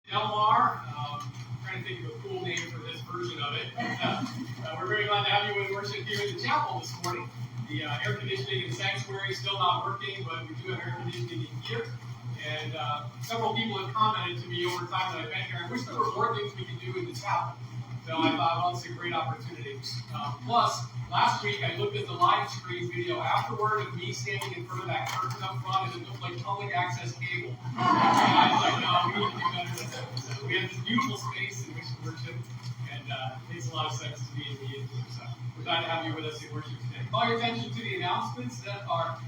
Delmar. Trying to think of a cool name for this version of it. We're very glad to have you in worship here in the chapel this morning. The air conditioning in the sanctuary is still not working, but we do have air conditioning in here. And several people have commented to me over time that I've been here, I wish there were more things we could do in the chapel. So I thought, well, it's a great opportunity. Plus, last week I looked at the live stream video afterward of me standing in front of that curtain up front, and it looked like public access cable. And I was like, no, we need to do better than that. So we have this beautiful space in which to worship, and it makes a lot of sense to be in the indoor. So we're glad to have you with us in worship today. Call your attention to the announcements that are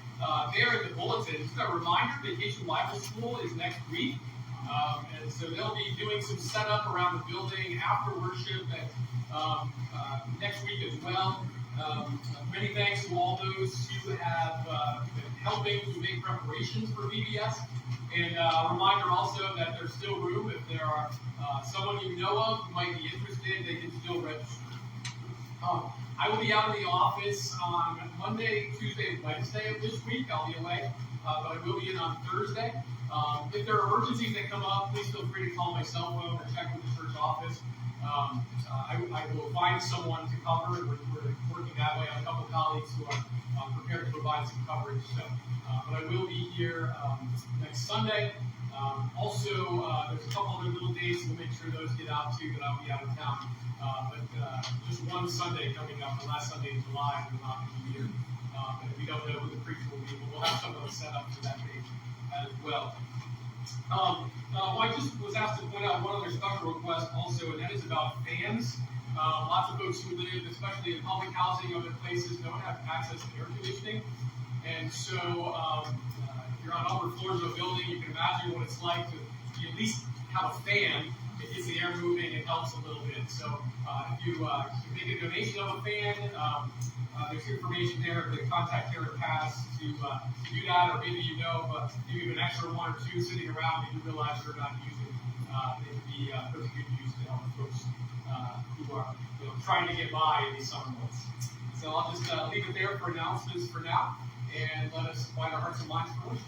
there in the bulletin. Just a reminder, Vacation Bible School is next week. And so they'll be doing some setup around the building after worship and next week as well. Many thanks to all those who have been helping to make preparations for VBS. And a reminder also that there's still room. If there are someone you know of who might be interested, they can still register. I will be out in the office on Monday, Tuesday, and Wednesday of this week. I'll be away, but I will be in on Thursday. If there are emergencies that come up, please feel free to call my cell phone or check with the church office. I will find someone to cover it. We're working that way. I have a couple colleagues who are prepared to provide some coverage. So, but I will be here next Sunday. Also, there's a couple other little dates. We'll make sure those get out too, but I'll be out of town. But just one Sunday coming up, the last Sunday in July, we'll not be here. And we don't know who the preacher will be, but we'll have some of those set up for that date as well. I just was asked to point out one other special request also, and that is about fans. Lots of folks who live, especially in public housing, other places, don't have access to air conditioning. And so if you're on upper floors of a building, you can imagine what it's like to at least have a fan. It gets the air moving, it helps a little bit. So if you make a donation of a fan, there's information there for the contact Karen Pass to do that, or maybe you know if you have an extra one or two sitting around that you realize you're not using, they could be put to good use to help folks who are trying to get by in these summer months. So I'll just leave it there for announcements for now, and let us find our hearts and minds for worship.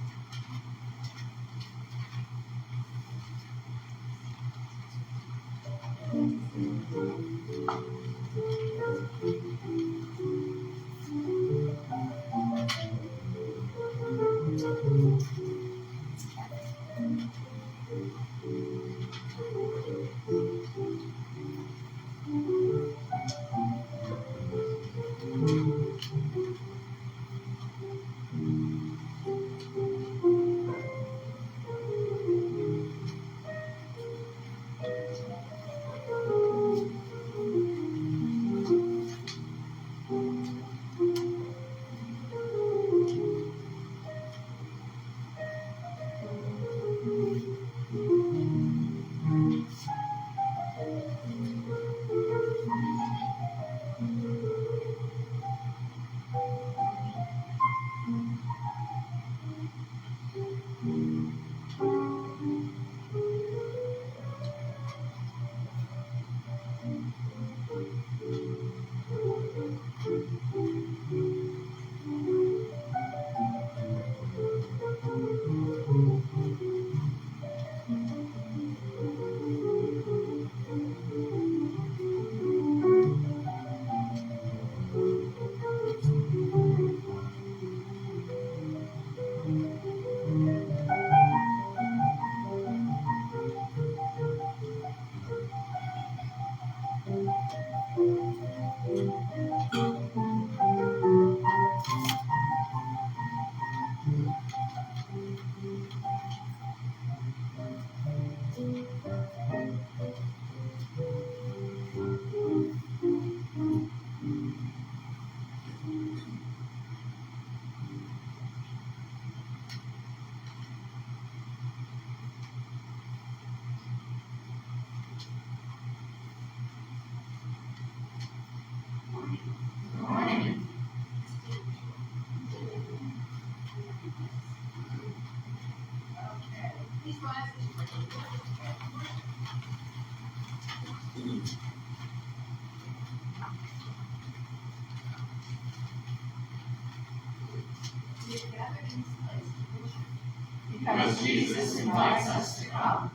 Because Jesus invites us to come.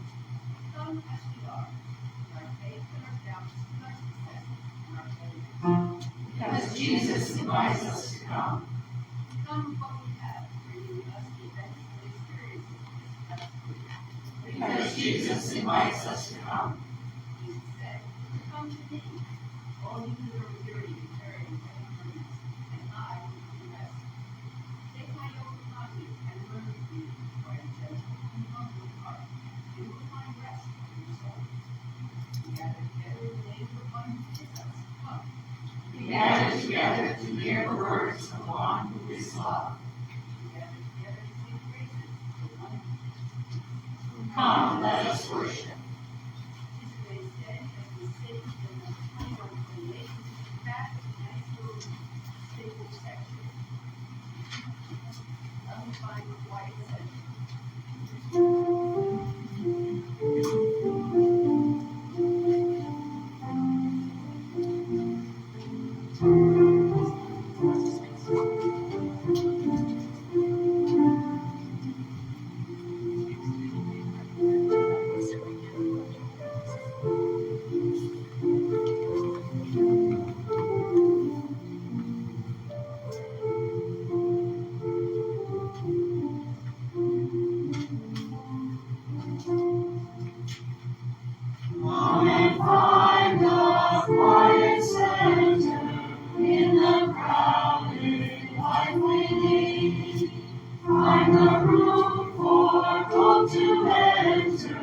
Come as we are, our faith and our doubts and our success and our failures. Because Jesus invites us to come. Come with what we have, bringing us the events and experiences of this past week. Because Jesus invites us to come. Jesus said, "Come to me, all you who are weary and carrying heavy burdens, and I will give you rest. Take my yoke upon you and learn of me, for I am gentle and humble in heart. You will find rest for your souls." We gather together in the name of one who gives us. Come. We gather together to hear the words of one who is love. We gather together to sing praises to one who come, let us worship. Today's day, as we sit in the 21-28, back of the nice little stable section. Let me find the white section. Come and find a quiet center in the crowded life we lead. Find the room for hope to enter.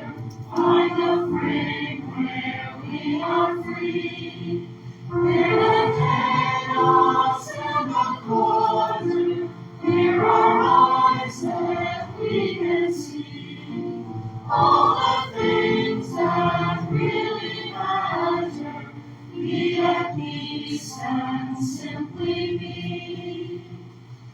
Find the frame where we are free. Where the chaos and the corner, where our eyes that we can see. All the things that really matter, be at peace and simply be.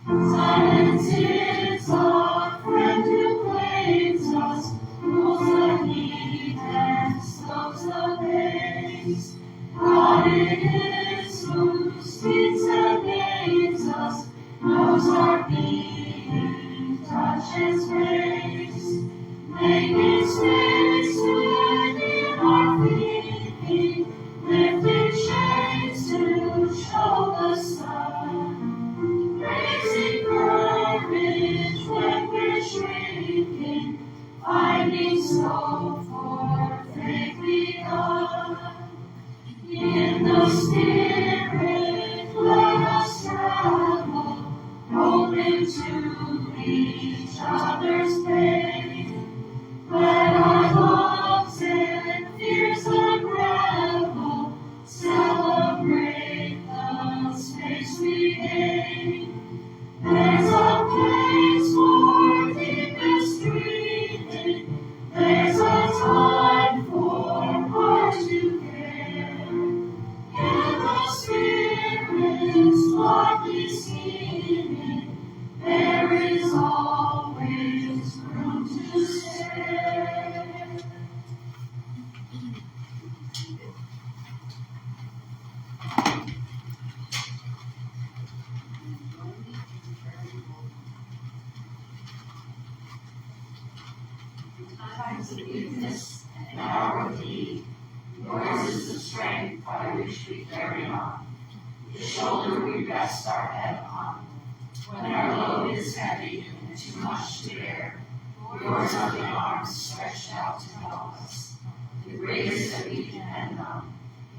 Silence is a friend who claims us, knows the need and slows the pace. God it is who speaks and names us, knows our being, touches grace. Making space within our thinking, lifting shades to show the sun. Raising courage when we're shrinking, finding scope for faith begun. In the Spirit, let us travel, open to each other's faith. Let our loves and fears unravel, celebrate the space we gain. There's a place for deepest dreaming, there's a time for heart to care. In the Spirit's lovely singing, there is always room to stay. In times of weakness and hour of need, yours is the strength by which we carry on. The shoulder we rest our head on. When our load is heavy and too much to bear, yours are the arms stretched out to help us, the grace that we depend on.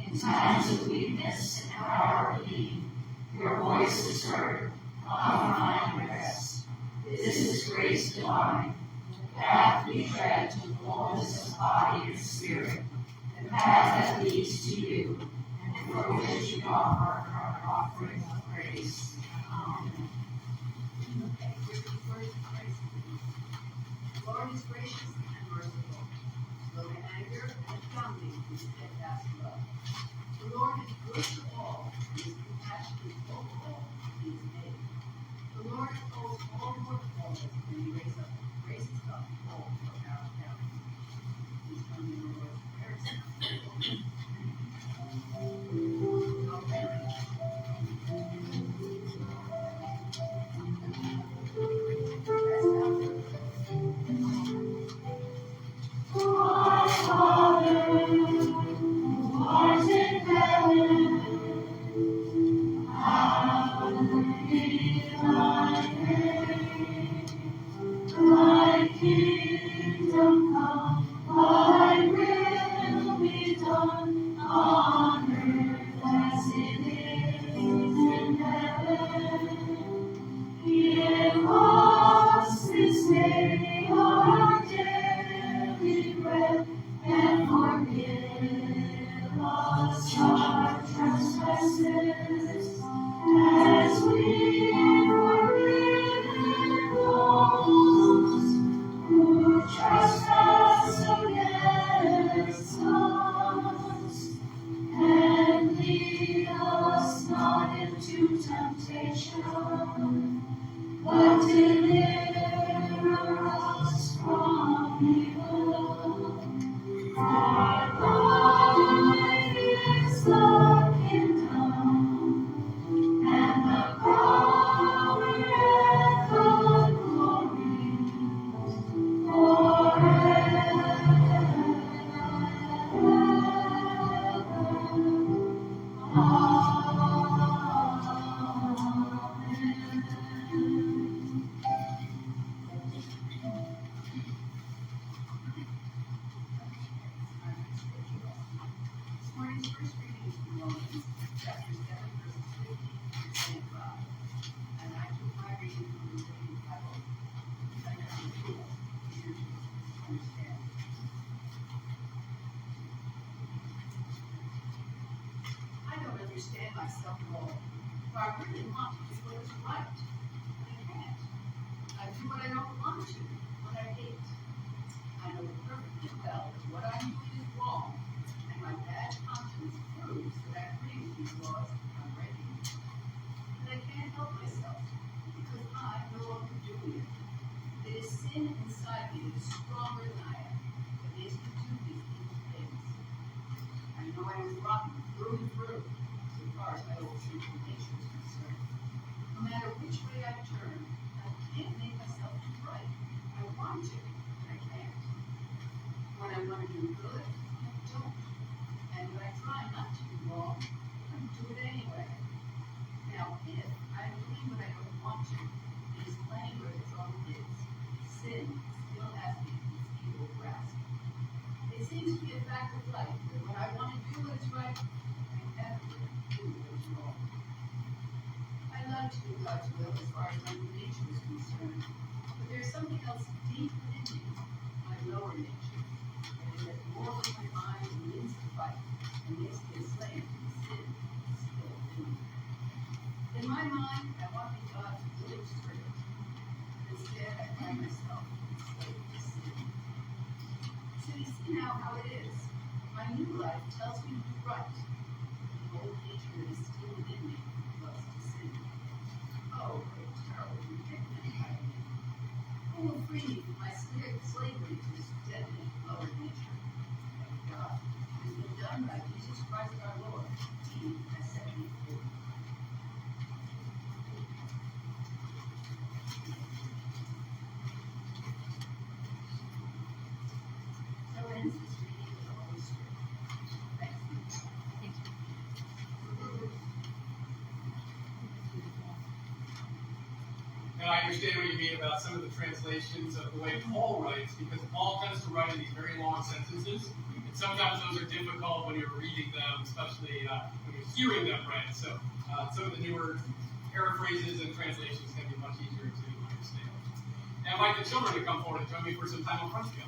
In times of weakness and hour of need, your voice is heard, come find rest. This is grace divine, the path we tread to the fullness of body and spirit, the path that leads to you, and for which we offer our offering of praise. Amen. Okay, here's the words of praise. The Lord is gracious and merciful, slow to anger and abounding in steadfast love. The Lord is good to all, and his compassion is over all he has made. The Lord upholds all who are flawless, and he raises up all who are bowed down. Please come in the Lord's prayers. My Understand myself at all. But I really want to do what is right. I can't. I do what I don't want to, what I hate. I know perfectly well that what I'm doing is wrong, and my bad conscience proves that I created these laws I'm breaking. But I can't help myself, because I'm no longer doing it. It is sin inside me that is stronger than I am, that makes me do these evil things. I know I was rotten through and through. As far as my old sinful nature is concerned. No matter which way I turn, I can't make myself do right. I want to, but I can't. When I want to do good, I don't. And when I try not to do wrong, I do it anyway. Now, if I'm doing what I don't want to, it is plain where the trouble is. Sin still has me in its evil grasp. It seems to be a fact of life that when I want to do what is right, I never I like to do God's will as far as my nature is concerned, but there's something else deep within me, my lower nature, that is more than my mind means to fight and makes me a slave to sin still in me. In my mind, I want to be God's willing servant, but instead I find myself enslaved to sin. So you see now how it is. My new life tells me to do right. Old nature that is still within me loves to sin. Oh, what a terrible predicament I am in. Who will free me from my slavery to this deadly lower nature? Thank God, it has been done by Jesus Christ our Lord. He has set me free. So ends this reading of the Holy Spirit. Thanks be to God. And I understand what you mean about some of the translations of the way Paul writes, because Paul tends to write in these very long sentences, and sometimes those are difficult when you're reading them, especially when you're hearing them read. So some of the newer paraphrases and translations can be much easier to understand. Now I invite the children to come forward and join me for some time of prayer together.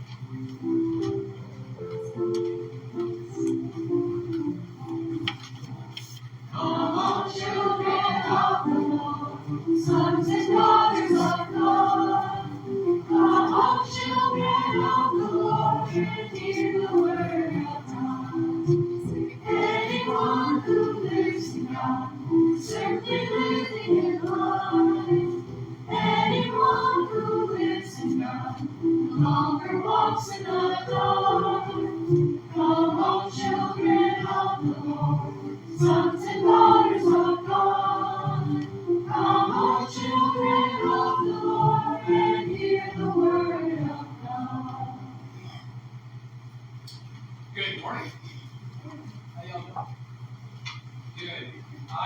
Come on, children of the Lord, sons and daughters of God. Come on, children of the Lord, and hear the word of God. Anyone who lives in God is certainly living in life. Anyone who lives in God no longer walks in the dark. Come on, children of the Lord, sons and daughters of God. Come on, children of the Lord, and hear the word of God. Good morning. How y'all doing? Good. I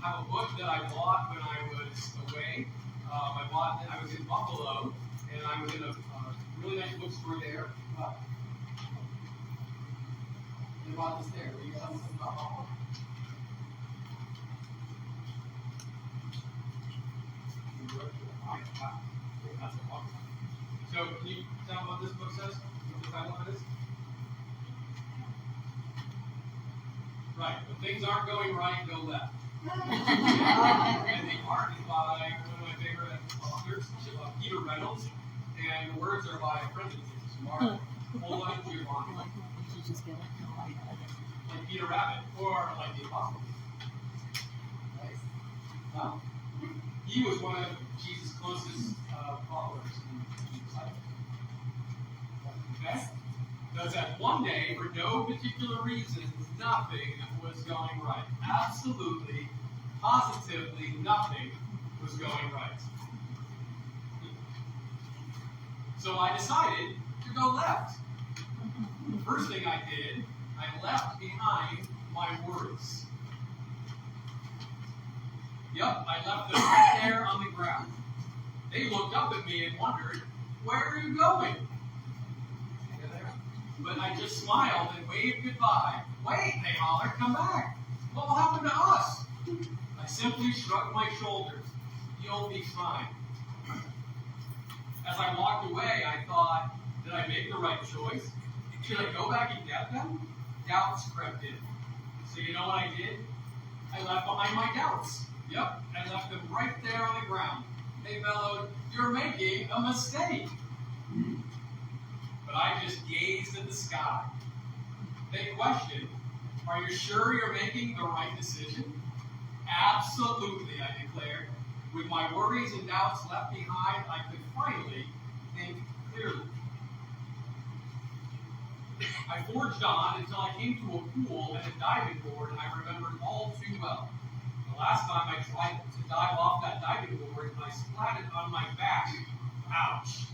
have a book that I bought when I was away. I was in Buffalo, and I was in a really nice bookstore there. And I bought this there. Will you tell me something about Buffalo? So, can you tell me what this book says? What the title of it is? Right. When things aren't going right, go left. And the art is by one of my favorite authors, Peter Reynolds, and the words are by a friend of his, Mark Pola Giovanni. Like Peter Rabbit, or like the Apostle. Right? He was one of Jesus' closest followers and disciples. Okay? was that one day, for no particular reason, nothing was going right. Absolutely, positively nothing was going right. So I decided to go left. The first thing I did, I left behind my worries. Yep, I left them right there on the ground. They looked up at me and wondered, "Where are you going?" But I just smiled and waved goodbye. "Wait," they hollered, "come back. What will happen to us?" I simply shrugged my shoulders. "You'll be fine." As I walked away, I thought, did I make the right choice? Should I go back and get them? Doubts crept in. So you know what I did? I left behind my doubts. Yep, I left them right there on the ground. They bellowed, "You're making a mistake." But I just gazed at the sky. They questioned, "Are you sure you're making the right decision?" "Absolutely," I declared. With my worries and doubts left behind, I could finally think clearly. I forged on until I came to a pool and a diving board I remembered all too well. The last time I tried to dive off that diving board, I splatted on my back. Ouch.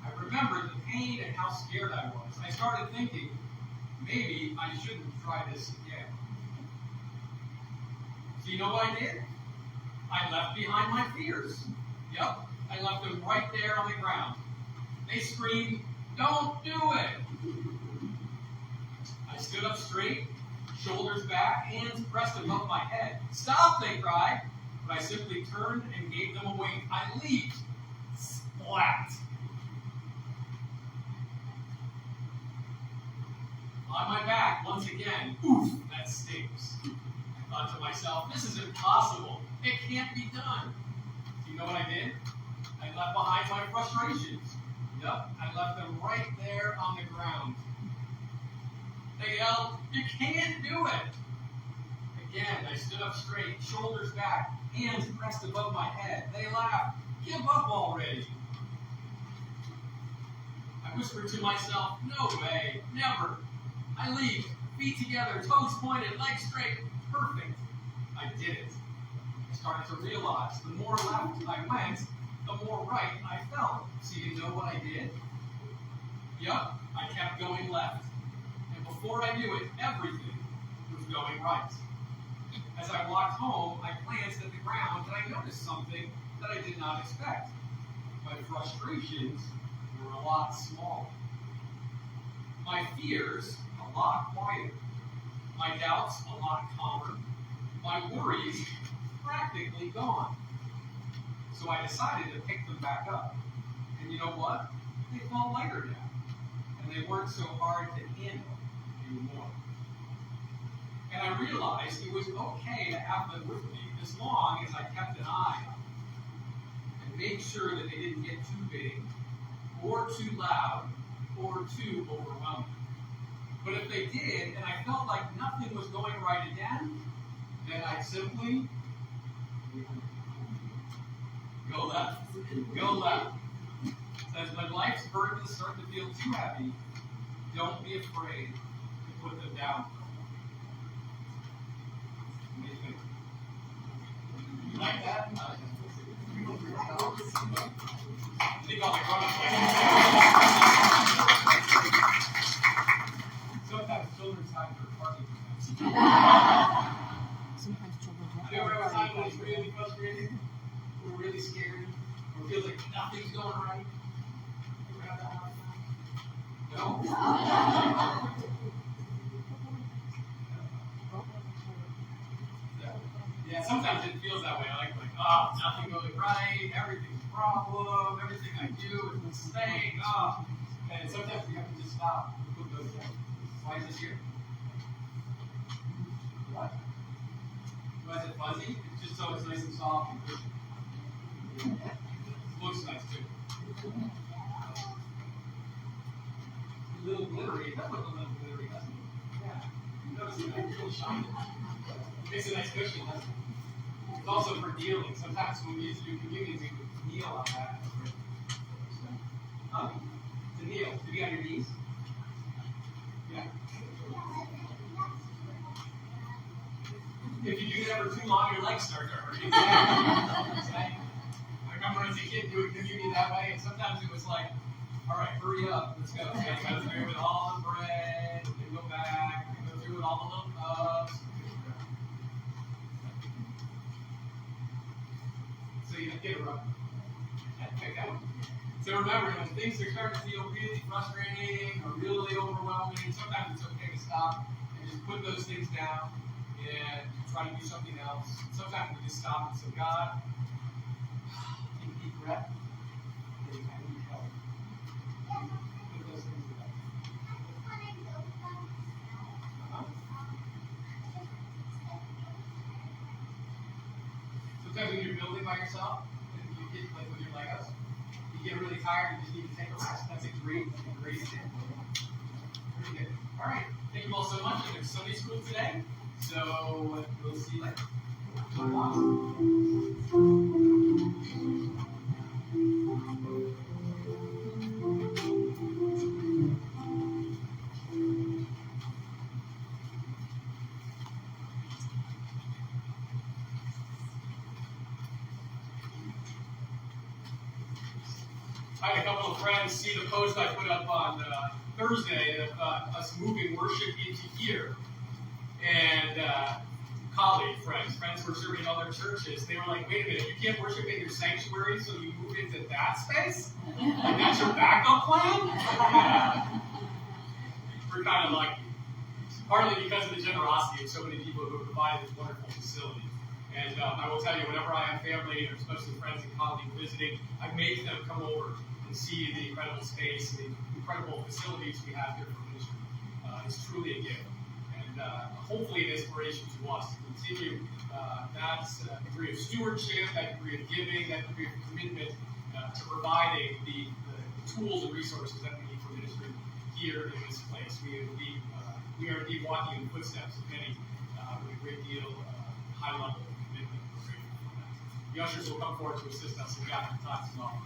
I remembered the pain and how scared I was. I started thinking, maybe I shouldn't try this again. So you know what I did? I left behind my fears. Yep, I left them right there on the ground. They screamed, "Don't do it!" I stood up straight, shoulders back, hands pressed above my head. "Stop!" they cried. But I simply turned and gave them a wink. I leaped. Splat! On my back, once again. Oof, that stings. I thought to myself, this is impossible. It can't be done. Do you know what I did? I left behind my frustrations. Yep, I left them right there on the ground. They yelled, "You can't do it!" Again, I stood up straight, shoulders back, hands pressed above my head. They laughed, "Give up already." I whispered to myself, "No way, never." I leaped, feet together, toes pointed, legs straight. Perfect. I did it. I started to realize the more left I went, the more right I felt. So you know what I did? Yup, I kept going left. And before I knew it, everything was going right. As I walked home, I glanced at the ground and I noticed something that I did not expect. My frustrations were a lot smaller. My fears, a lot quieter. My doubts, a lot calmer. My worries, practically gone. So I decided to pick them back up. And you know what? They felt lighter now. And they weren't so hard to handle anymore. And I realized it was okay to have them with me as long as I kept an eye on them and made sure that they didn't get too big or too loud or too overwhelming. But if they did, and I felt like nothing was going right again, then I'd simply go left. Go left. Says when life's burdens start to feel too heavy, don't be afraid to put them down. What do you think? You like that? I think I'll like run Sometimes children's time for party events. Sometimes children Have you ever had a time when it's really frustrated, or really scared, or feels like nothing's going right? You ever had that hard time? No? Yeah, sometimes it feels that way. Like nothing going right, everything's a problem, everything I do is a mistake, And sometimes we have to just stop and put those down. Why is this here? What? Why is it fuzzy? It's just so it's nice and soft and cushy. It looks nice too. A little glittery. It does look a little glittery, doesn't it? Yeah. You notice it? It's really shiny. Makes a nice cushion, doesn't it? It's also for kneeling. Sometimes when we used to do communion, we would kneel on that. To kneel. To be on your knees. if you do that for too long, your legs start to hurt. I remember as a kid doing communion that way, and sometimes it was like, all right, hurry up, let's go. So I go through with all the bread, and go back, and go through with all the little cups. So you get it right. Pick that one. So remember, when things are starting to feel really frustrating or really overwhelming, sometimes it's okay to stop and just put those things down and try to do something else. Sometimes we just stop and say, God, take a deep breath. I need help. Put those things down. Sometimes when you're building by yourself, you get like with your Legos, you get really tired, you just need to take a rest. That's a great example. Very good. All right. Thank you all so much. There's Sunday school today, so we'll see you later. I had a couple of friends see the post I put up on Thursday of us moving worship into here. And colleague friends who are serving other churches, they were like, wait a minute, you can't worship in your sanctuary, so you move into that space? Like, that's your backup plan? We're kind of lucky. Partly because of the generosity of so many people who have provided this wonderful facility. And I will tell you, whenever I have family, or especially friends and colleagues visiting, I make them come over and see the incredible space and the incredible facilities we have here for ministry. It's truly a gift. And hopefully an inspiration to us to continue that degree of stewardship, that degree of giving, that degree of commitment to providing the tools and resources that we need for ministry here in this place. We are indeed walking in the footsteps of many with a great deal of high level of commitment. We're grateful for that. The ushers will come forward to assist us in gathering tithes and offerings.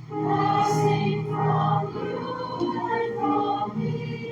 Passing from you and from me.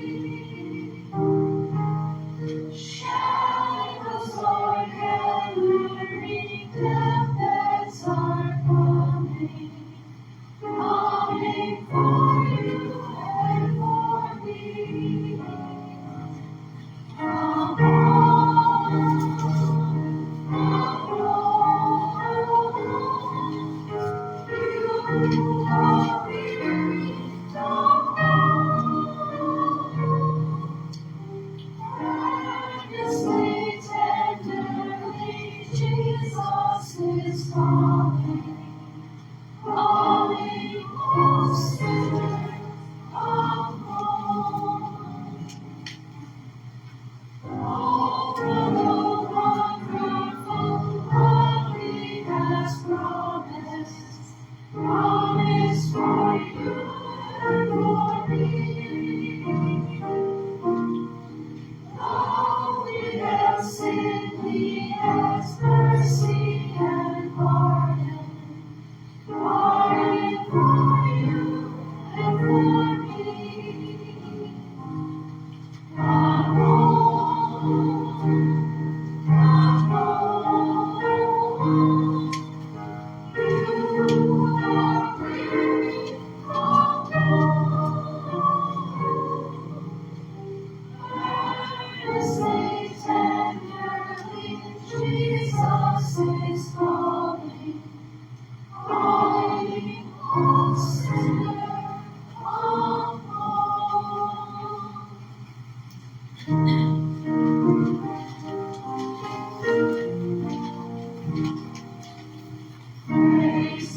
Praise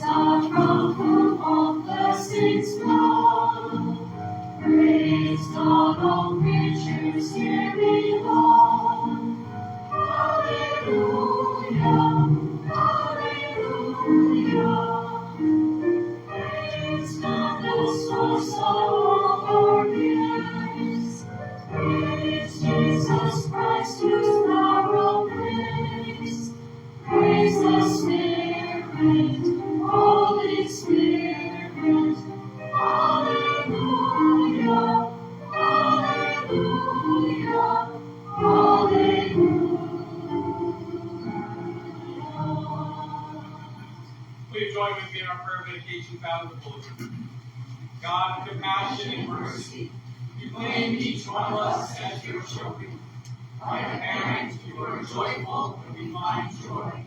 God from whom all blessings flow. Praise God, all creatures here below. Hallelujah, hallelujah. Praise God, the source of all our gifts. Praise Jesus Christ, whose power lives. Praise the Spirit, Holy Spirit. Hallelujah, hallelujah, hallelujah. Will you join with me in our prayer meditation found in the bulletin? God, of compassion and mercy, you claim each one of us as your children. Like a parent, you are joyful when we find joy.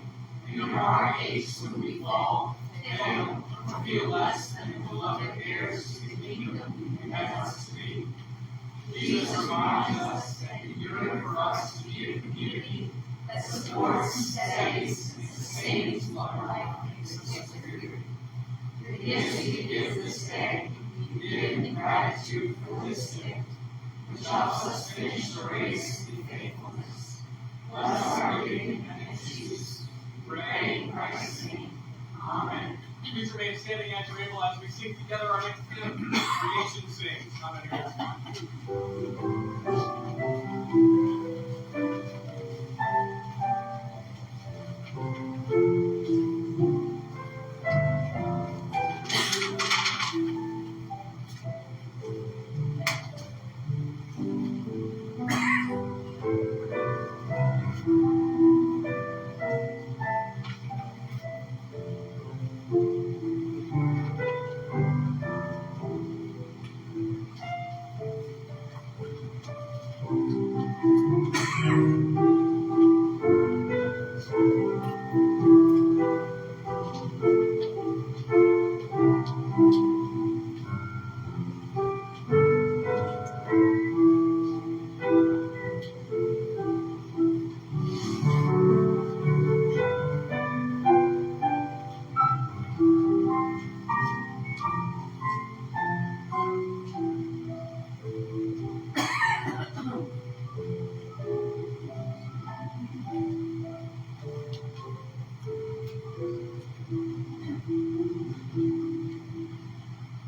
And your heart aches when we fall, fail, or feel less than the beloved heirs to the kingdom you have us to be. Jesus reminds us that you yearn for us to be a community that supports, steadies, and sustains one life in security. The gifts you give this day, you give in gratitude for this gift, which helps us finish the race in faithfulness. Bless our giving and its use. Pray in Christ's name. Amen. Please remain standing as you're able as we sing together our next hymn, Creation Sings. Amen.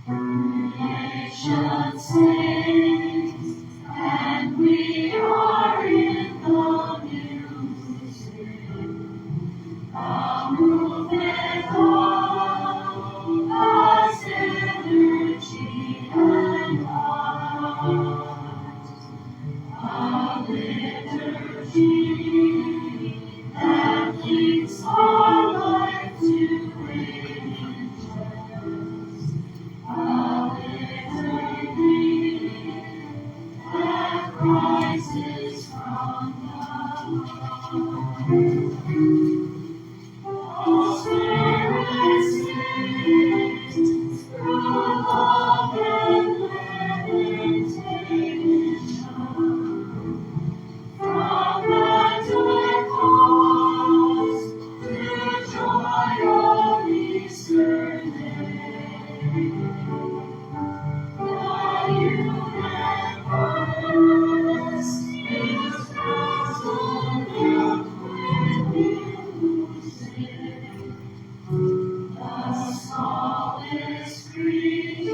Creation sings, and we are in the music. A movement of God's energy and light. A liturgy that links our life to angels. A liturgy that rises from the Spirit sings through love and meditation. From the cause to joy of Easter Day. The universe is resonant with music. The smallest creature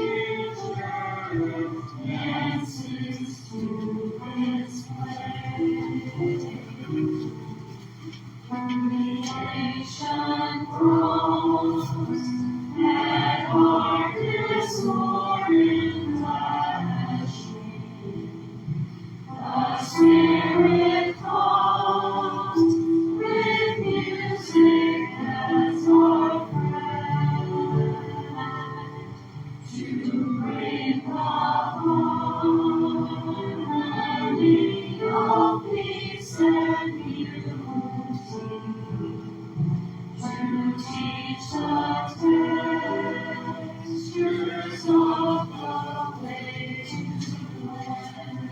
dances to its play. Creation grows, and darkness more flashing. The Spirit comes with music as our friend to bring the harmony of peace and beauty, to teach the textures of the way to land.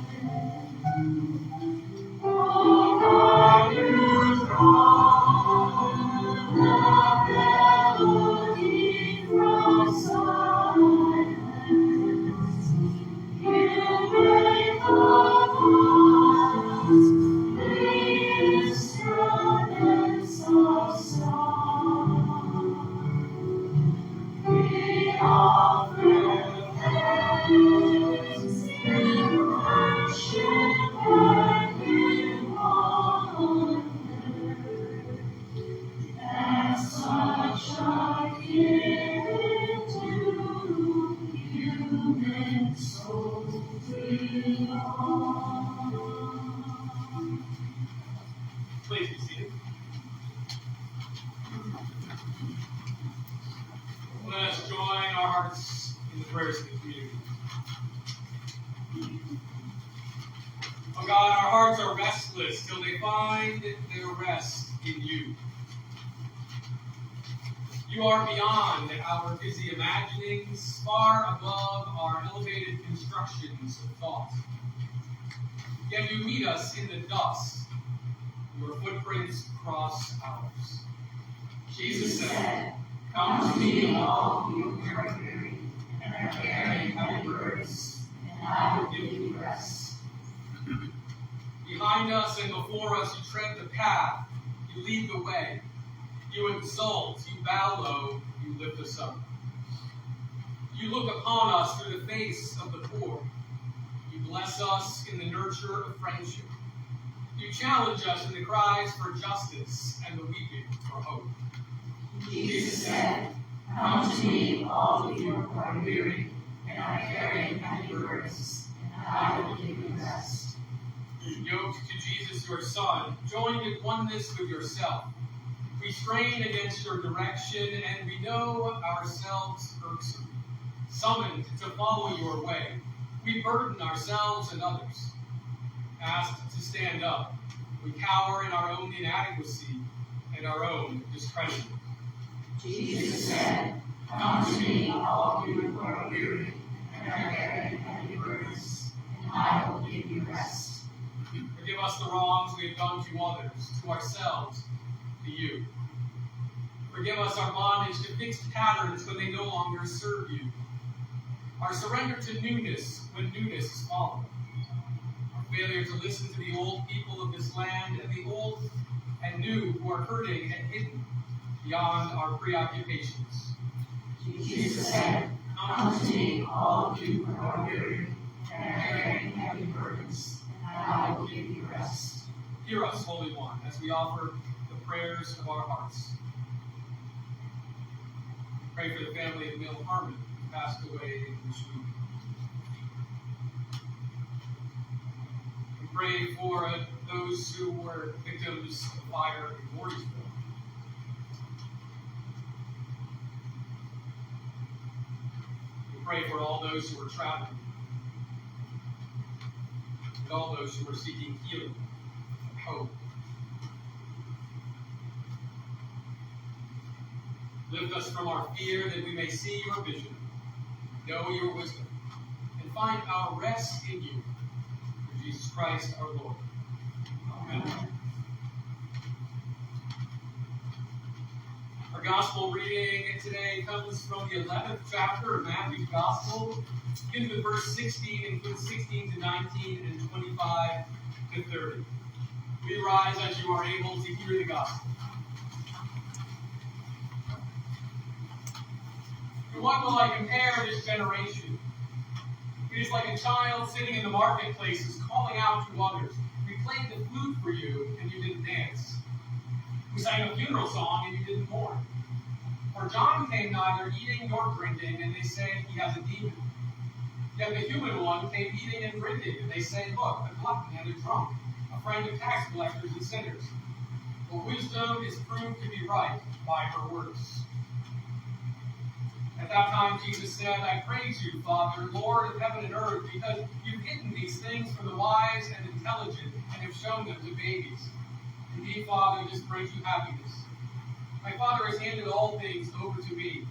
Please be seated. Let us join our hearts in the prayers of the community. Oh God, our hearts are restless till they find their rest in you. You are beyond our busy imaginings, far above our elevated constructions of thought. Yet you meet us in the dust. Your footprints cross ours. Jesus said, "Come to me, all you who are weary and are carrying heavy burdens, and I will give you rest." Behind us and before us, you tread the path. You lead the way. You exalt, you bow low, you lift us up. You look upon us through the face of the poor. You bless us in the nurture of friendship. You challenge us in the cries for justice and the weeping for hope. Jesus said, "Come to me, all of you who are weary and are carrying heavy burdens, and I will give you rest." Yoked to Jesus, your Son, joined in oneness with yourself, we strain against your direction, and we know ourselves irksome. Summoned to follow your way, we burden ourselves and others. Asked to stand up, we cower in our own inadequacy and our own discrediting. Jesus said, "Come to me, all you who are weary and are carrying heavy burdens, and I will give you rest." Forgive us the wrongs we have done to others, to ourselves, to you. Forgive us our bondage to fixed patterns when they no longer serve you. Our surrender to newness when newness is followed. Our failure to listen to the old people of this land and the old and new who are hurting and hidden beyond our preoccupations. Jesus said, "Come to me, all of you who are weary and are carrying heavy burdens, and I will give you rest." Hear us, Holy One, as we offer the prayers of our hearts. Pray for the family of Mill Harmon, who passed away this week. We pray for those who were victims of the fire in Warrensville. We pray for all those who are traveling, and all those who are seeking healing and hope. Lift us from our fear that we may see your vision, know your wisdom, and find our rest in you. Through Jesus Christ our Lord. Amen. Our gospel reading today comes from the 11th chapter of Matthew's Gospel. Begins with verse 16, includes 16 to 19, and 25 to 30. We rise as you are able to hear the gospel. To what will I compare this generation? It is like a child sitting in the marketplaces calling out to others. We played the flute for you, and you didn't dance. We sang a funeral song, and you didn't mourn. For John came neither eating nor drinking, and they say he has a demon. Yet the human one came eating and drinking, and they say, look, a glutton and a drunk, a friend of tax collectors and sinners. But wisdom is proved to be right by her works. At that time, Jesus said, I praise you, Father, Lord of heaven and earth, because you've hidden these things from the wise and intelligent and have shown them to babies. Indeed, Father, this brings you happiness. My Father has handed all things over to me.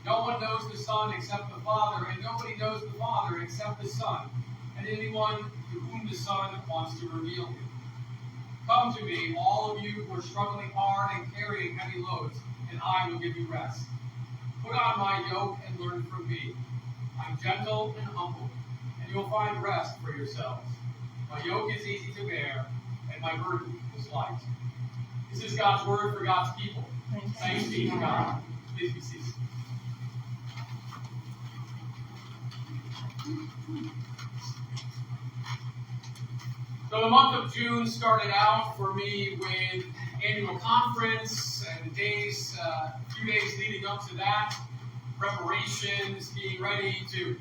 No one knows the Son except the Father, and nobody knows the Father except the Son, and anyone to whom the Son wants to reveal him. Come to me, all of you who are struggling hard and carrying heavy loads, and I will give you rest. Put on my yoke and learn from me. I'm gentle and humble, and you'll find rest for yourselves. My yoke is easy to bear, and my burden is light. This is God's word for God's people. Thanks be to God. Please be seated. So the month of June started out for me with annual conference and days, a few days leading up to that, preparations, being ready to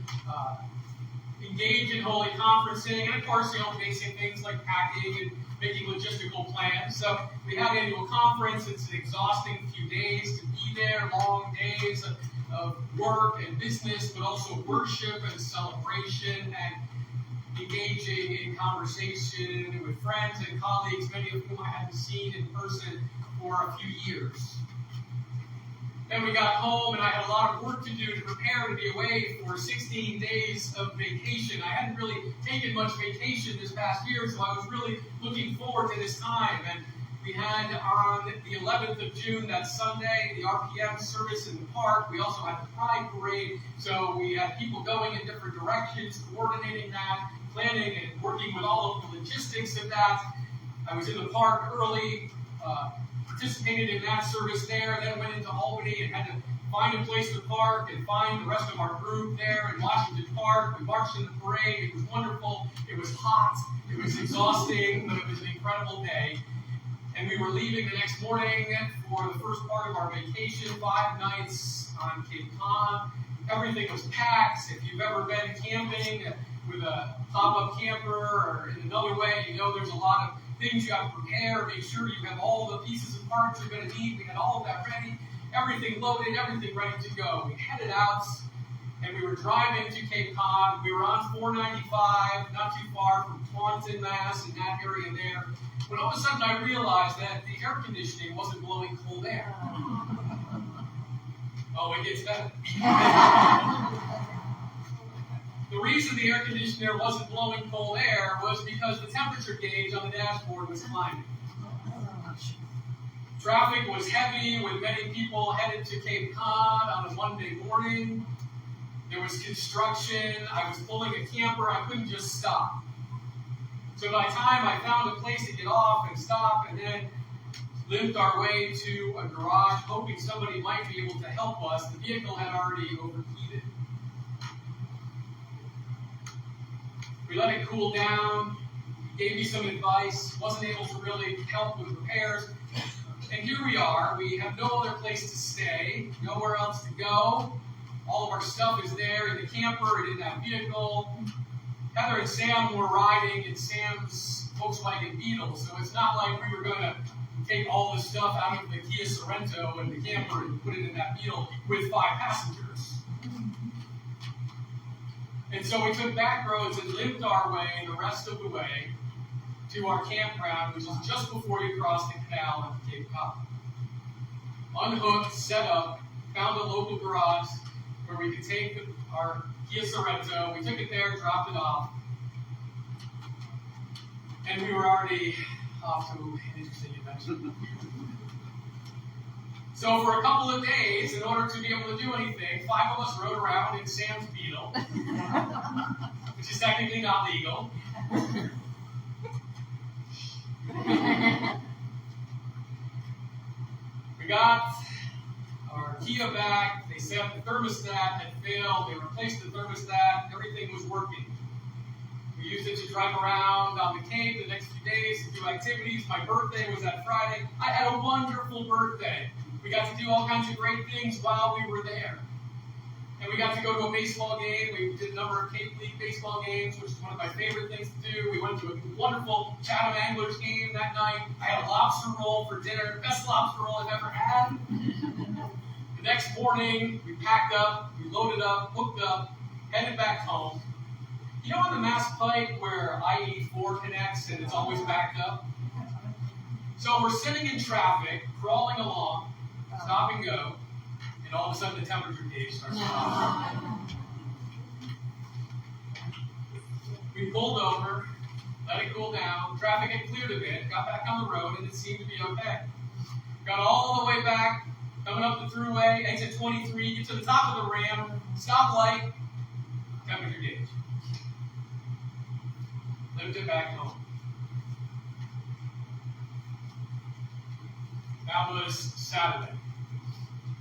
engage in holy conferencing, and of course, basic things like packing and making logistical plans. So we had annual conference. It's an exhausting few days to be there, long days of work and business, but also worship and celebration and engaging in conversation with friends and colleagues, many of whom I hadn't seen in person for a few years. Then we got home, and I had a lot of work to do to prepare to be away for 16 days of vacation. I hadn't really taken much vacation this past year, so I was really looking forward to this time. And we had on the 11th of June, that Sunday, the RPM service in the park. We also had the Pride Parade, so we had people going in different directions, coordinating that, planning and working with all of the logistics of that. I was in the park early, participated in that service there, then went into Albany and had to find a place to park and find the rest of our group there in Washington Park. We marched in the parade. It was wonderful. It was hot. It was exhausting, but it was an incredible day. And we were leaving the next morning for the first part of our vacation, 5 nights on Cape Cod. Everything was packed. If you've ever been camping with a pop-up camper or in another way, there's a lot of things you have to prepare, make sure you have all the pieces and parts you're going to need. We had all of that ready, everything loaded, everything ready to go. We headed out, and we were driving to Cape Cod. We were on 495, not too far from Taunton, Mass, in that area there. When all of a sudden I realized that the air conditioning wasn't blowing cold air. Oh, it gets better. The reason the air conditioner wasn't blowing cold air was because the temperature gauge on the dashboard was climbing. Traffic was heavy with many people headed to Cape Cod on a Monday morning. There was construction. I was pulling a camper. I couldn't just stop. So by the time I found a place to get off and stop and then limped our way to a garage, hoping somebody might be able to help us, the vehicle had already overheated. We let it cool down, gave me some advice, wasn't able to really help with repairs. And here we are. We have no other place to stay, nowhere else to go. All of our stuff is there in the camper and in that vehicle. Heather and Sam were riding in Sam's Volkswagen Beetle, so it's not like we were going to take all the stuff out of the Kia Sorento and the camper and put it in that Beetle with 5 passengers. And so we took back roads and limped our way the rest of the way to our campground, which is just before you cross the canal at Cape Cod. Unhooked, set up, found a local garage where we could take our Kia Sorento. We took it there, dropped it off, and we were already off to an interesting adventure. So for a couple of days, in order to be able to do anything, 5 of us rode around in Sam's Beetle, which is technically not legal. We got our Kia back. They said the thermostat had failed. They replaced the thermostat. Everything was working. We used it to drive around on the Cape the next few days to do activities. My birthday was that Friday. I had a wonderful birthday. We got to do all kinds of great things while we were there. And we got to go to a baseball game. We did a number of Cape League baseball games, which is one of my favorite things to do. We went to a wonderful Chatham Anglers game that night. I had a lobster roll for dinner, best lobster roll I've ever had. The next morning, we packed up, we loaded up, hooked up, headed back home. You know on the Mass Pike where I-84 connects and it's always backed up? So we're sitting in traffic, crawling along, stop and go, and all of a sudden the temperature gauge starts dropping. We pulled over, let it cool down, traffic had cleared a bit, got back on the road, and it seemed to be okay. Got all the way back, coming up the thruway, exit 23, get to the top of the ramp, stoplight, temperature gauge. Lived it back home. That was Saturday.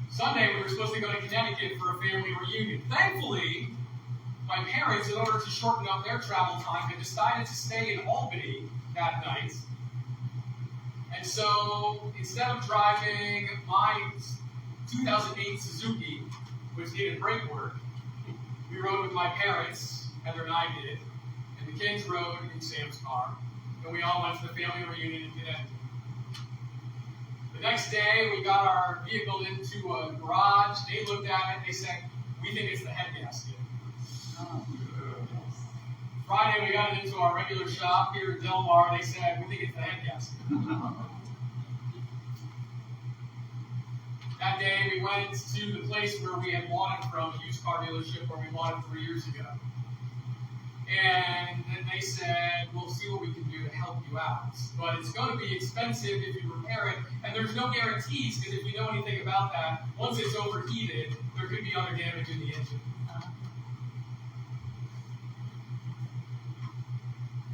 Sunday, we were supposed to go to Connecticut for a family reunion. Thankfully, my parents, in order to shorten up their travel time, had decided to stay in Albany that night. And so, instead of driving my 2008 Suzuki, which needed brake work, we rode with my parents Heather and I did, and the kids rode in Sam's car, and we all went to the family reunion in Connecticut. The next day, we got our vehicle into a garage. They looked at it. They said, "We think it's the head gasket." Friday, we got it into our regular shop here in Del Mar. They said, "We think it's the head gasket." That day, we went to the place where we had bought it from, a used car dealership where we bought it 3 years ago. And then they said, "We'll see what we can do to help you out. But it's going to be expensive if you repair it, and there's no guarantees, because if you know anything about that, once it's overheated, there could be other damage in the engine."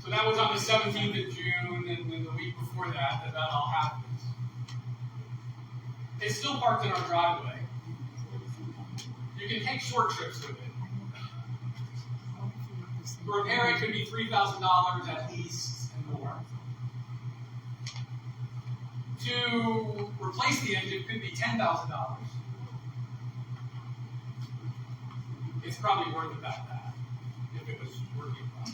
So that was on the 17th of June, and then the week before that all happened. It's still parked in our driveway. You can take short trips with it. To repair it could be $3,000 at least and more. To replace the engine could be $10,000. It's probably worth about that if it was working well.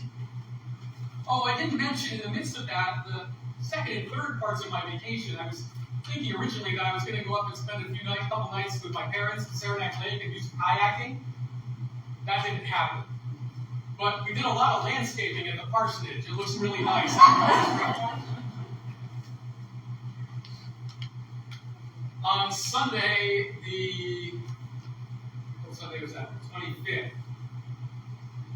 Oh, I didn't mention in the midst of that, the second and third parts of my vacation, I was thinking originally that I was going to go up and spend a couple nights with my parents at Saranac Lake and do some kayaking. That didn't happen. But we did a lot of landscaping at the parsonage. It looks really nice. On Sunday, what Sunday was that? The 25th.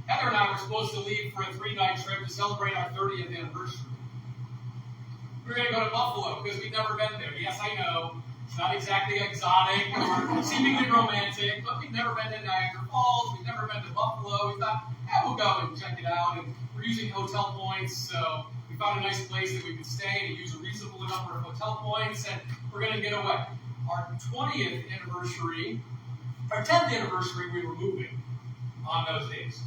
Heather and I were supposed to leave for a 3-night trip to celebrate our 30th anniversary. We were going to go to Buffalo because we'd never been there. Yes, I know. It's not exactly exotic or seemingly romantic, but we've never been to Niagara Falls. We've never been to Buffalo. We thought, we'll go and check it out. And we're using hotel points, so we found a nice place that we could stay and use a reasonable number of hotel points, and we're going to get away. Our 20th anniversary, our 10th anniversary, we were moving on those days.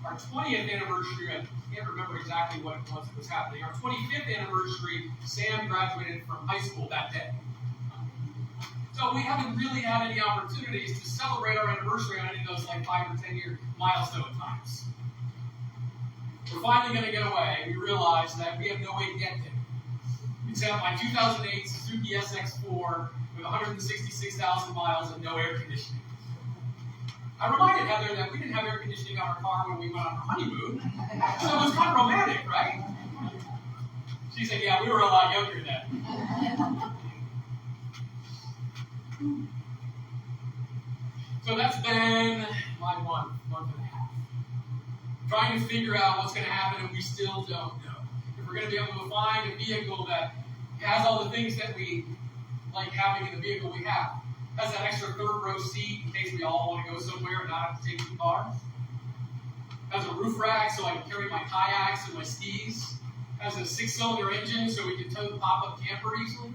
Our 20th anniversary, I can't remember exactly what it was that was happening. Our 25th anniversary, Sam graduated from high school that day. So we haven't really had any opportunities to celebrate our anniversary on any of those 5 or 10-year milestone times. We're finally going to get away. We realize that we have no way to get there. Except my 2008 Suzuki SX4 with 166,000 miles and no air conditioning. I reminded Heather that we didn't have air conditioning on our car when we went on our honeymoon, so it was kind of romantic, right? She said, "Yeah, we were a lot younger then." So that's been my month and a half. Trying to figure out what's going to happen, and we still don't know. If we're going to be able to find a vehicle that has all the things that we like having in the vehicle we have. Has that extra third row seat in case we all want to go somewhere and not have to take 2 cars. Has a roof rack so I can carry my kayaks and my skis. Has a 6-cylinder engine so we can tow the pop-up camper easily.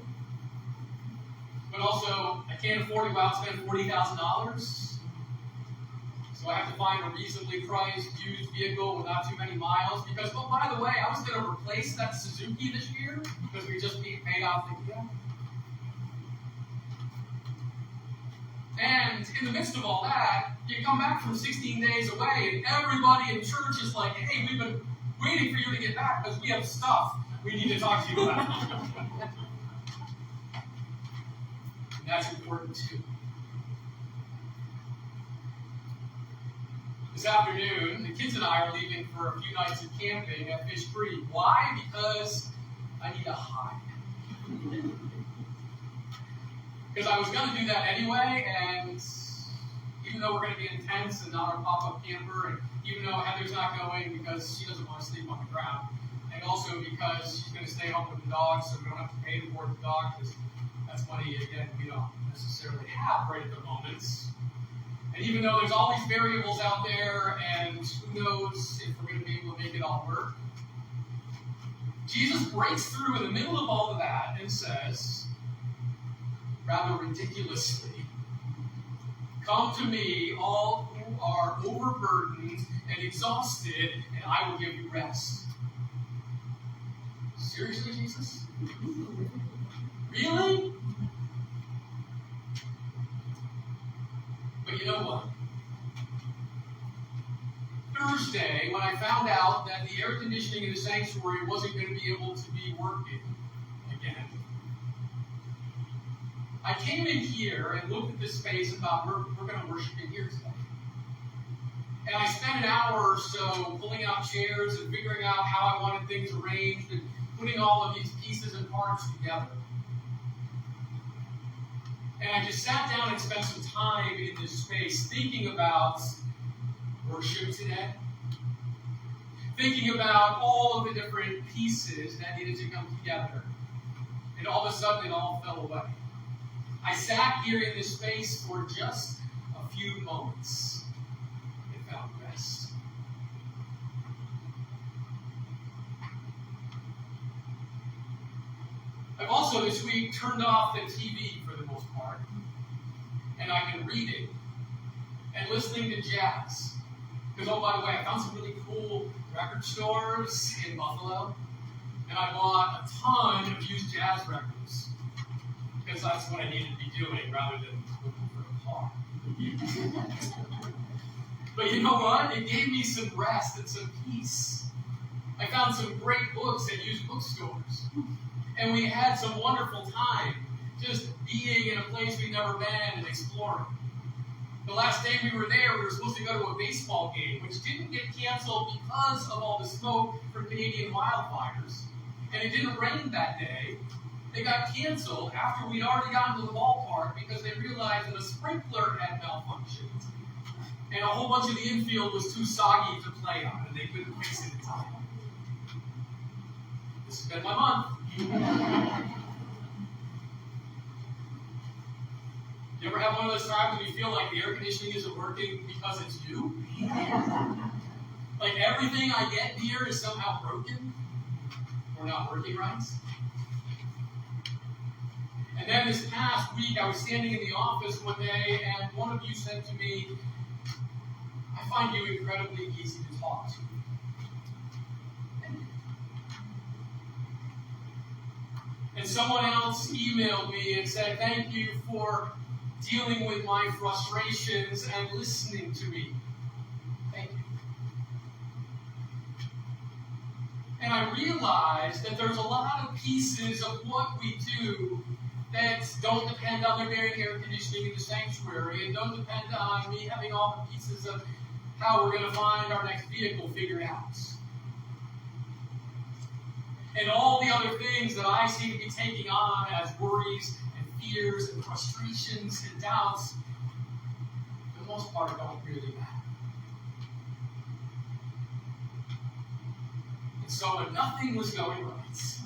But also, I can't afford to go out and spend $40,000. So I have to find a reasonably priced used vehicle with not too many miles. Because, oh, by the way, I was going to replace that Suzuki this year because we just paid off the Kia. And in the midst of all that, you come back from 16 days away, and everybody in church is like, "Hey, we've been waiting for you to get back because we have stuff we need to talk to you about." And that's important too. This afternoon, the kids and I are leaving for a few nights of camping at Fish Creek. Why? Because I need a hide. Because I was going to do that anyway, and even though we're going to be in tents and not our pop-up camper, and even though Heather's not going because she doesn't want to sleep on the ground, and also because she's going to stay home with the dog so we don't have to pay to board the dog, because that's money, again, we don't necessarily have right at the moment. And even though there's all these variables out there, and who knows if we're going to be able to make it all work, Jesus breaks through in the middle of all of that and says, rather ridiculously, "Come to me, all who are overburdened and exhausted, and I will give you rest." Seriously, Jesus? Really? But you know what? Thursday when I found out that the air conditioning in the sanctuary wasn't going to be able to be working again. I came in here and looked at this space and thought, we're going to worship in here today. And I spent an hour or so pulling out chairs and figuring out how I wanted things arranged and putting all of these pieces and parts together. And I just sat down and spent some time in this space thinking about worship today. Thinking about all of the different pieces that needed to come together. And all of a sudden it all fell away. I sat here in this space for just a few moments and found rest. I've also this week turned off the TV for the most part, and I've been reading and listening to jazz. Because, oh, by the way, I found some really cool record stores in Buffalo, and I bought a ton of used jazz records. Because that's what I needed to be doing rather than looking for a car. But you know what? It gave me some rest and some peace. I found some great books at used bookstores. And we had some wonderful time just being in a place we'd never been and exploring. The last day we were there, we were supposed to go to a baseball game, which didn't get canceled because of all the smoke from Canadian wildfires. And it didn't rain that day. They got canceled after we'd already gotten to the ballpark because they realized that a sprinkler had malfunctioned. And a whole bunch of the infield was too soggy to play on, and they couldn't fix it in time. This has been my month. You ever have one of those times when you feel like the air conditioning isn't working because it's you? Like everything I get here is somehow broken or not working right? And then this past week, I was standing in the office one day, and one of you said to me, I find you incredibly easy to talk to. And someone else emailed me and said, thank you for dealing with my frustrations and listening to me. Thank you. And I realized that there's a lot of pieces of what we do that don't depend on there being air conditioning in the sanctuary and don't depend on me having all the pieces of how we're going to find our next vehicle figured out. And all the other things that I seem to be taking on as worries and fears and frustrations and doubts, for the most part, don't really matter. And so when nothing was going right,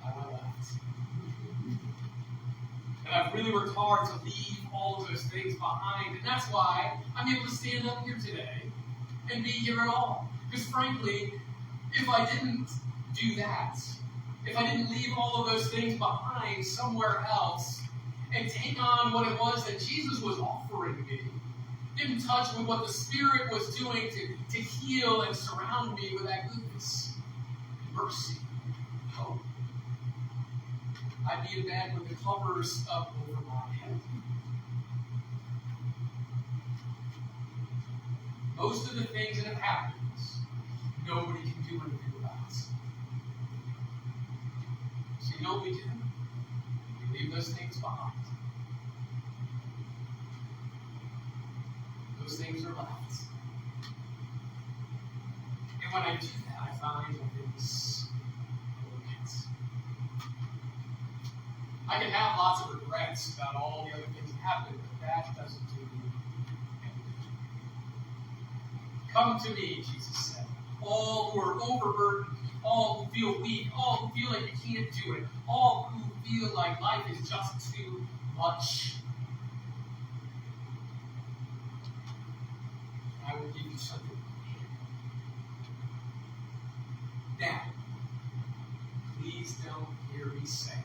I went left. And I've really worked hard to leave all of those things behind. And that's why I'm able to stand up here today and be here at all. Because frankly, if I didn't do that, if I didn't leave all of those things behind somewhere else and take on what it was that Jesus was offering me, in touch with what the Spirit was doing to heal and surround me with that goodness, mercy, hope, I'd be in bed with the covers up over my head. Most of the things that have happened, nobody can do anything about. So you know what we do? We leave those things behind. Those things are left. And when I do that, I find that things repent. I can have lots of regrets about all the other things that happened, but that doesn't do anything. Come to me, Jesus said. All who are overburdened, all who feel weak, all who feel like you can't do it, all who feel like life is just too much. I will give you something. Now, please don't hear me say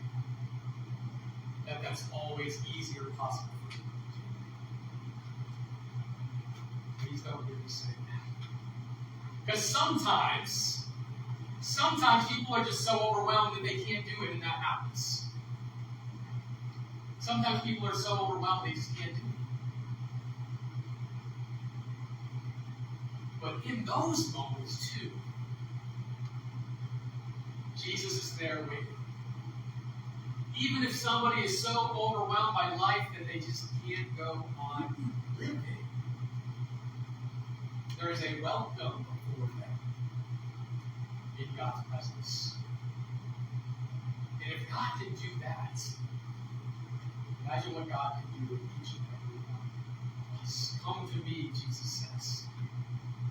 that that's always easier possible for you. Please don't hear me say that. Because sometimes people are just so overwhelmed that they can't do it, and that happens. Sometimes people are so overwhelmed they just can't do it. But in those moments, too, Jesus is there waiting. Even if somebody is so overwhelmed by life that they just can't go on living, there is a welcome before them in God's presence. And if God can do that, imagine what God can do with each and every one. He's come to me, Jesus says.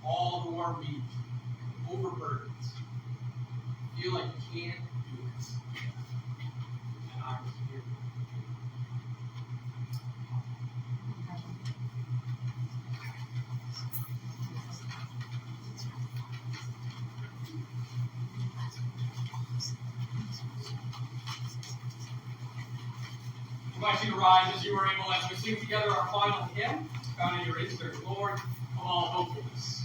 All who are weak, overburdened, feel like you can't do it. And I'm here. I invite you to rise as you are able as we sing together our final hymn, found in your insert, Lord of all hopefulness.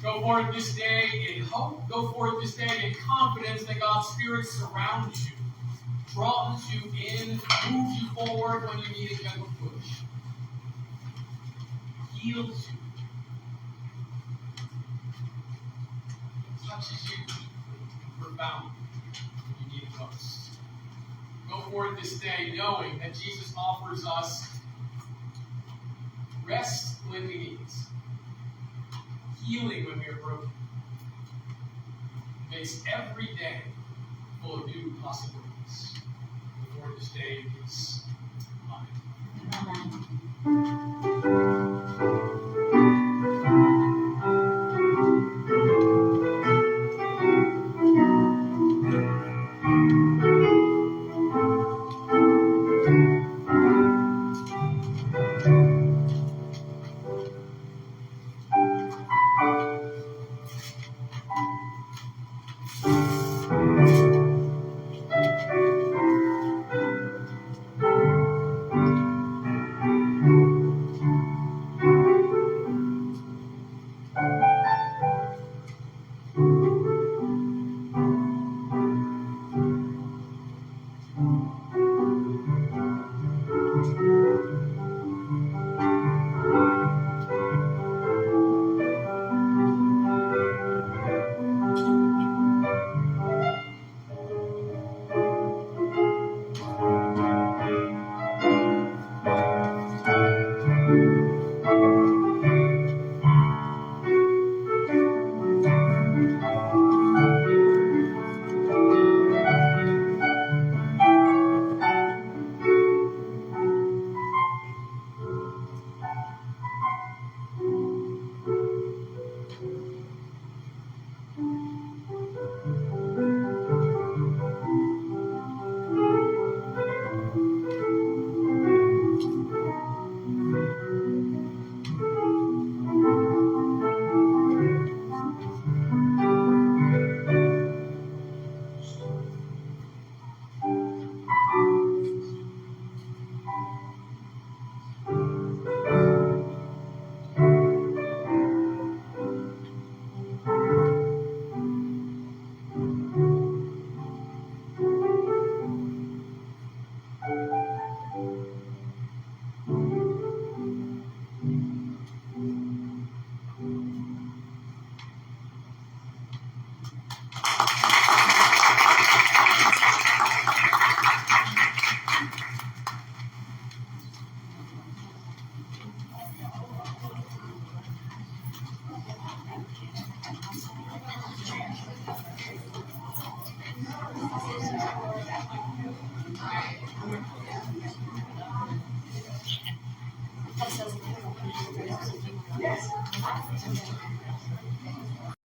Go forth this day in hope. Go forth this day in confidence that God's Spirit surrounds you, draws you in, moves you forward when you need a gentle push, heals you, touches you profoundly when you need it most. Go forth this day knowing that Jesus offers us rest when we need it, healing when we are broken, makes every day full of new possibilities. The Lord this day is mine. Amen. Yes.